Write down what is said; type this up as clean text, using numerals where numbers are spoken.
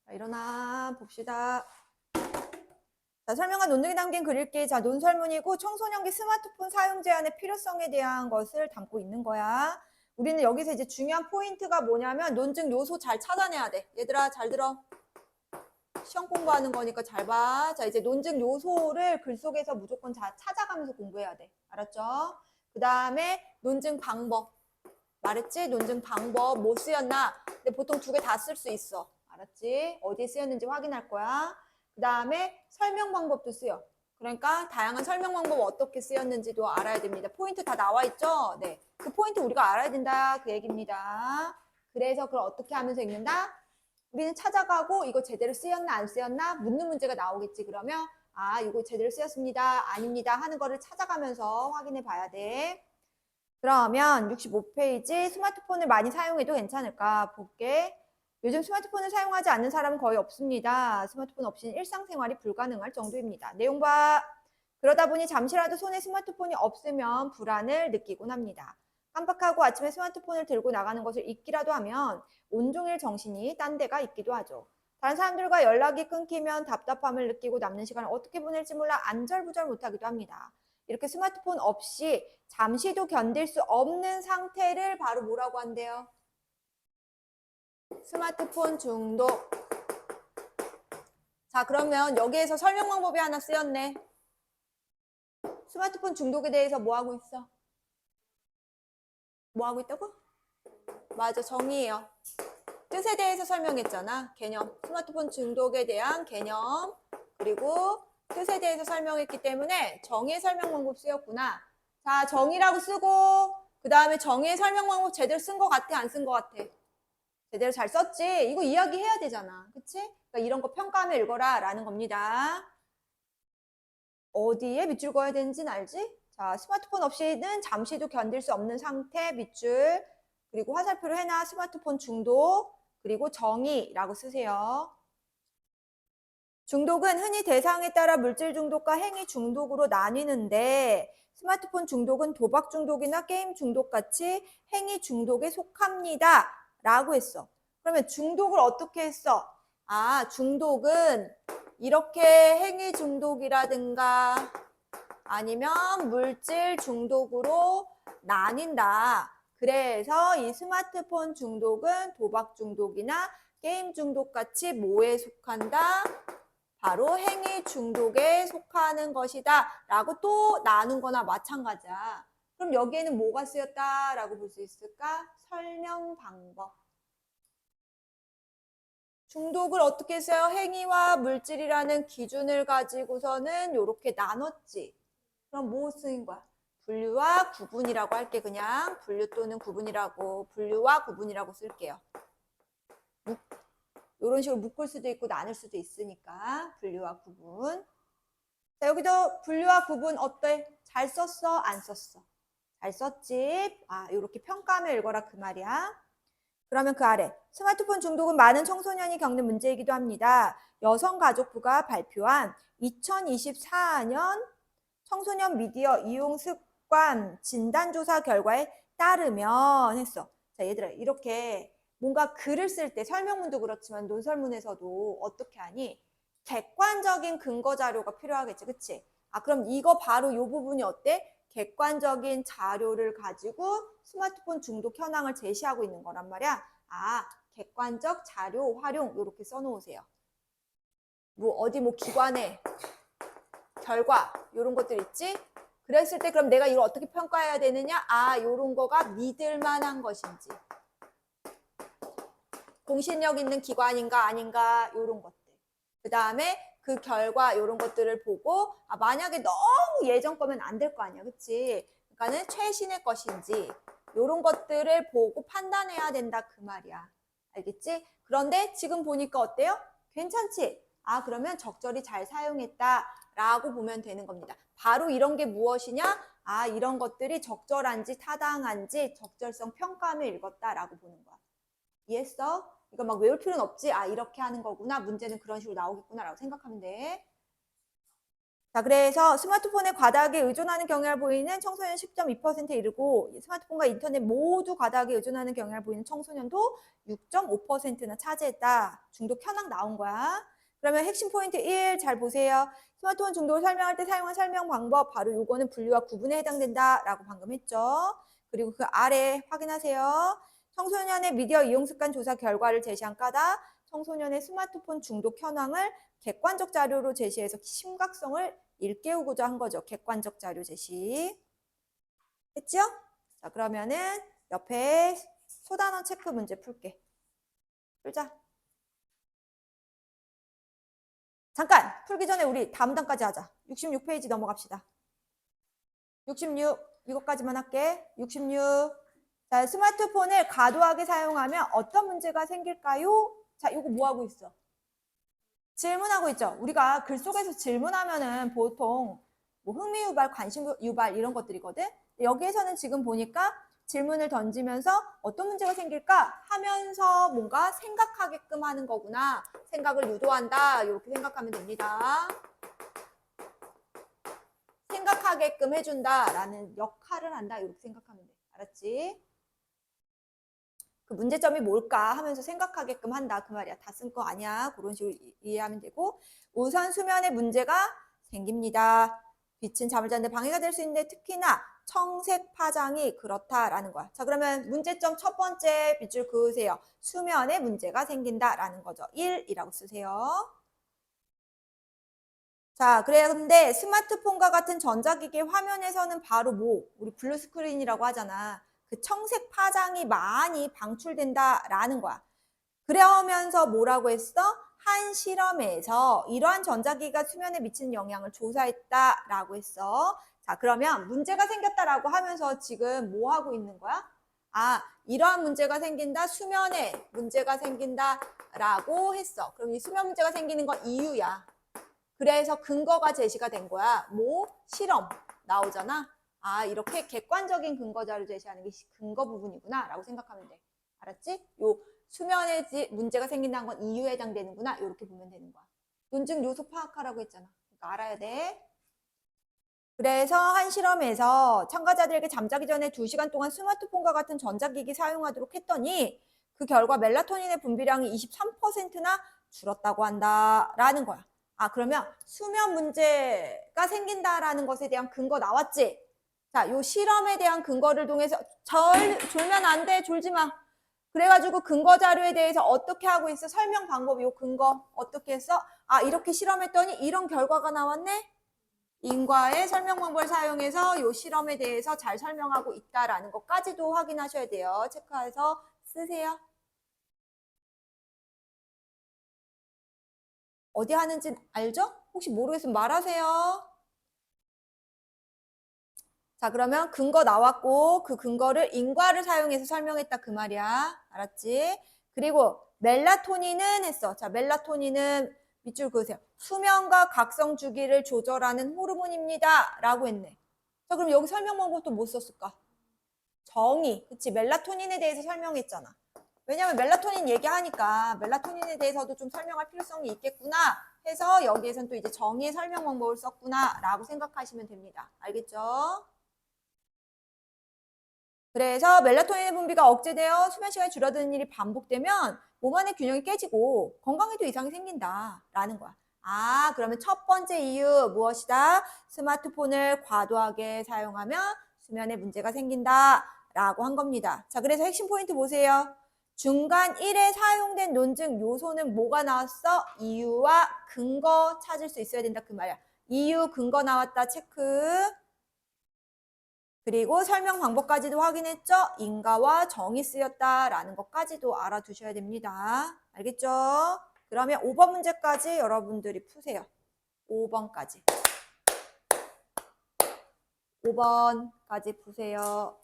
자, 일어나 봅시다. 자, 설명한 논증에 담긴 그릴게. 자, 논설문이고 청소년기 스마트폰 사용 제한의 필요성에 대한 것을 담고 있는 거야. 우리는 여기서 이제 중요한 포인트가 뭐냐면 논증 요소 잘 찾아내야 돼. 얘들아 잘 들어. 시험 공부하는 거니까 잘 봐. 자, 이제 논증 요소를 글 속에서 무조건 잘 찾아가면서 공부해야 돼. 알았죠? 그 다음에 논증 방법. 말했지? 논증 방법 뭐 쓰였나? 근데 보통 두 개 다 쓸 수 있어. 알았지? 어디에 쓰였는지 확인할 거야. 그 다음에 설명 방법도 쓰여. 그러니까 다양한 설명 방법 어떻게 쓰였는지도 알아야 됩니다. 포인트 다 나와 있죠? 네. 그 포인트 우리가 알아야 된다. 그 얘기입니다. 그래서 그걸 어떻게 하면서 읽는다? 우리는 찾아가고 이거 제대로 쓰였나 안 쓰였나 묻는 문제가 나오겠지. 그러면 아 이거 제대로 쓰였습니다. 아닙니다. 하는 거를 찾아가면서 확인해 봐야 돼. 그러면 65페이지 스마트폰을 많이 사용해도 괜찮을까 볼게. 요즘 스마트폰을 사용하지 않는 사람은 거의 없습니다. 스마트폰 없이는 일상생활이 불가능할 정도입니다. 내용 봐. 그러다 보니 잠시라도 손에 스마트폰이 없으면 불안을 느끼곤 합니다. 깜빡하고 아침에 스마트폰을 들고 나가는 것을 잊기라도 하면 온종일 정신이 딴 데가 있기도 하죠. 다른 사람들과 연락이 끊기면 답답함을 느끼고 남는 시간을 어떻게 보낼지 몰라 안절부절 못하기도 합니다. 이렇게 스마트폰 없이 잠시도 견딜 수 없는 상태를 바로 뭐라고 한대요? 스마트폰 중독. 자, 그러면 여기에서 설명 방법이 하나 쓰였네. 스마트폰 중독에 대해서 뭐 하고 있어? 뭐 하고 있다고? 맞아, 정의예요. 뜻에 대해서 설명했잖아. 개념. 스마트폰 중독에 대한 개념. 그리고 뜻에 대해서 설명했기 때문에 정의의 설명 방법 쓰였구나. 자, 정의라고 쓰고 그 다음에 정의의 설명 방법 제대로 쓴 것 같아? 안 쓴 것 같아? 제대로 잘 썼지? 이거 이야기해야 되잖아. 그치? 그러니까 이런 거 평가하며 읽어라 라는 겁니다. 어디에 밑줄 그어야 되는지는 알지? 자, 스마트폰 없이는 잠시도 견딜 수 없는 상태 밑줄. 그리고 화살표로 해놔. 스마트폰 중독. 그리고 정의라고 쓰세요. 중독은 흔히 대상에 따라 물질 중독과 행위 중독으로 나뉘는데 스마트폰 중독은 도박 중독이나 게임 중독같이 행위 중독에 속합니다. 라고 했어. 그러면 중독을 어떻게 했어? 아, 중독은 이렇게 행위 중독이라든가 아니면 물질 중독으로 나뉜다. 그래서 이 스마트폰 중독은 도박 중독이나 게임 중독같이 뭐에 속한다? 바로 행위 중독에 속하는 것이다 라고 또 나눈 거나 마찬가지야. 그럼 여기에는 뭐가 쓰였다 라고 볼 수 있을까? 설명 방법. 중독을 어떻게 써요? 행위와 물질이라는 기준을 가지고서는 이렇게 나눴지. 그럼 뭐 쓰인 거야? 분류와 구분이라고 할게. 그냥 분류 또는 구분이라고, 분류와 구분이라고 쓸게요. 이런 식으로 묶을 수도 있고 나눌 수도 있으니까 분류와 구분. 자, 여기도 분류와 구분 어때? 잘 썼어? 안 썼어? 잘 썼지? 아, 이렇게 평가하며 읽어라 그 말이야. 그러면 그 아래 스마트폰 중독은 많은 청소년이 겪는 문제이기도 합니다. 여성가족부가 발표한 2024년 청소년 미디어 이용 습관 진단조사 결과에 따르면 했어. 자, 얘들아 이렇게 뭔가 글을 쓸 때 설명문도 그렇지만 논설문에서도 어떻게 하니? 객관적인 근거 자료가 필요하겠지. 그치? 아, 그럼 이거 바로 이 부분이 어때? 객관적인 자료를 가지고 스마트폰 중독 현황을 제시하고 있는 거란 말이야. 아, 객관적 자료 활용 이렇게 써놓으세요. 뭐 어디 뭐 기관에 결과 이런 것들 있지? 그랬을 때 그럼 내가 이걸 어떻게 평가해야 되느냐? 아, 이런 거가 믿을 만한 것인지 공신력 있는 기관인가 아닌가 이런 것들. 그 다음에 그 결과 이런 것들을 보고 아, 만약에 너무 예전 거면 안 될 거 아니야. 그치? 그러니까는 최신의 것인지 이런 것들을 보고 판단해야 된다 그 말이야. 알겠지? 그런데 지금 보니까 어때요? 괜찮지? 아, 그러면 적절히 잘 사용했다라고 보면 되는 겁니다. 바로 이런 게 무엇이냐? 아, 이런 것들이 적절한지 타당한지 적절성 평가하며 읽었다라고 보는 거야. 이해했어? 이거 막 외울 필요는 없지? 아, 이렇게 하는 거구나. 문제는 그런 식으로 나오겠구나 라고 생각하면 돼. 자, 그래서 스마트폰에 과다하게 의존하는 경향을 보이는 청소년 10.2%에 이르고 스마트폰과 인터넷 모두 과다하게 의존하는 경향을 보이는 청소년도 6.5%나 차지했다. 중독 현황 나온 거야. 그러면 핵심 포인트 1 잘 보세요. 스마트폰 중독을 설명할 때 사용한 설명 방법 바로 요거는 분류와 구분에 해당된다라고 방금 했죠. 그리고 그 아래 확인하세요. 청소년의 미디어 이용 습관 조사 결과를 제시한 까닭, 청소년의 스마트폰 중독 현황을 객관적 자료로 제시해서 심각성을 일깨우고자 한 거죠. 객관적 자료 제시. 했죠? 자, 그러면은 옆에 소단원 체크 문제 풀게. 풀자. 잠깐! 풀기 전에 우리 다음 단까지 하자. 66페이지 넘어갑시다. 66, 이것까지만 할게. 66. 자, 스마트폰을 과도하게 사용하면 어떤 문제가 생길까요? 자, 이거 뭐 하고 있어? 질문하고 있죠. 우리가 글 속에서 질문하면은 보통 뭐 흥미 유발, 관심 유발 이런 것들이거든. 여기에서는 지금 보니까 질문을 던지면서 어떤 문제가 생길까 하면서 뭔가 생각하게끔 하는 거구나. 생각을 유도한다. 이렇게 생각하면 됩니다. 생각하게끔 해준다라는 역할을 한다. 이렇게 생각하면 돼. 알았지? 그 문제점이 뭘까 하면서 생각하게끔 한다. 그 말이야. 다 쓴 거 아니야. 그런 식으로 이해하면 되고. 우선 수면에 문제가 생깁니다. 빛은 잠을 자는데 방해가 될 수 있는데 특히나 청색 파장이 그렇다라는 거야. 자, 그러면 문제점 첫 번째 빗줄 그으세요. 수면에 문제가 생긴다라는 거죠. 1이라고 쓰세요. 자, 그런데 스마트폰과 같은 전자기기 화면에서는 바로 뭐 우리 블루 스크린이라고 하잖아. 그 청색 파장이 많이 방출된다라는 거야. 그러면서 뭐라고 했어? 한 실험에서 이러한 전자기기가 수면에 미치는 영향을 조사했다라고 했어. 자, 그러면 문제가 생겼다라고 하면서 지금 뭐 하고 있는 거야? 아, 이러한 문제가 생긴다, 수면에 문제가 생긴다라고 했어. 그럼 이 수면 문제가 생기는 건 이유야. 그래서 근거가 제시가 된 거야. 뭐? 실험 나오잖아. 아, 이렇게 객관적인 근거 자료 제시하는 게 근거 부분이구나 라고 생각하면 돼. 알았지? 요 수면에 문제가 생긴다는 건 이유에 해당되는구나. 이렇게 보면 되는 거야. 논증 요소 파악하라고 했잖아. 그러니까 알아야 돼. 그래서 한 실험에서 참가자들에게 잠자기 전에 2시간 동안 스마트폰과 같은 전자기기 사용하도록 했더니 그 결과 멜라토닌의 분비량이 23%나 줄었다고 한다라는 거야. 아, 그러면 수면 문제가 생긴다라는 것에 대한 근거 나왔지? 자, 요 실험에 대한 근거를 통해서 졸면 안 돼, 졸지 마. 그래가지고 근거 자료에 대해서 어떻게 하고 있어? 설명 방법, 요 근거 어떻게 했어? 아, 이렇게 실험했더니 이런 결과가 나왔네? 인과의 설명 방법을 사용해서 이 실험에 대해서 잘 설명하고 있다라는 것까지도 확인하셔야 돼요. 체크해서 쓰세요. 어디 하는지 알죠? 혹시 모르겠으면 말하세요. 자, 그러면 근거 나왔고 그 근거를 인과를 사용해서 설명했다 그 말이야. 알았지? 그리고 멜라토닌은 했어. 자, 멜라토닌은 밑줄 그으세요. 수면과 각성 주기를 조절하는 호르몬입니다. 라고 했네. 자, 그럼 여기 설명 방법도 뭐 썼을까? 정의. 그치? 멜라토닌에 대해서 설명했잖아. 왜냐면 멜라토닌 얘기하니까 멜라토닌에 대해서도 좀 설명할 필요성이 있겠구나 해서 여기에선 또 이제 정의의 설명 방법을 썼구나 라고 생각하시면 됩니다. 알겠죠? 그래서 멜라토닌의 분비가 억제되어 수면 시간이 줄어드는 일이 반복되면 몸 안의 균형이 깨지고 건강에도 이상이 생긴다라는 거야. 아, 그러면 첫 번째 이유 무엇이다? 스마트폰을 과도하게 사용하면 수면에 문제가 생긴다라고 한 겁니다. 자, 그래서 핵심 포인트 보세요. 중간 1에 사용된 논증 요소는 뭐가 나왔어? 이유와 근거 찾을 수 있어야 된다 그 말이야. 이유, 근거 나왔다 체크. 그리고 설명 방법까지도 확인했죠? 인과와 정이 쓰였다라는 것까지도 알아두셔야 됩니다. 알겠죠? 그러면 5번 문제까지 여러분들이 푸세요. 5번까지. 5번까지 푸세요.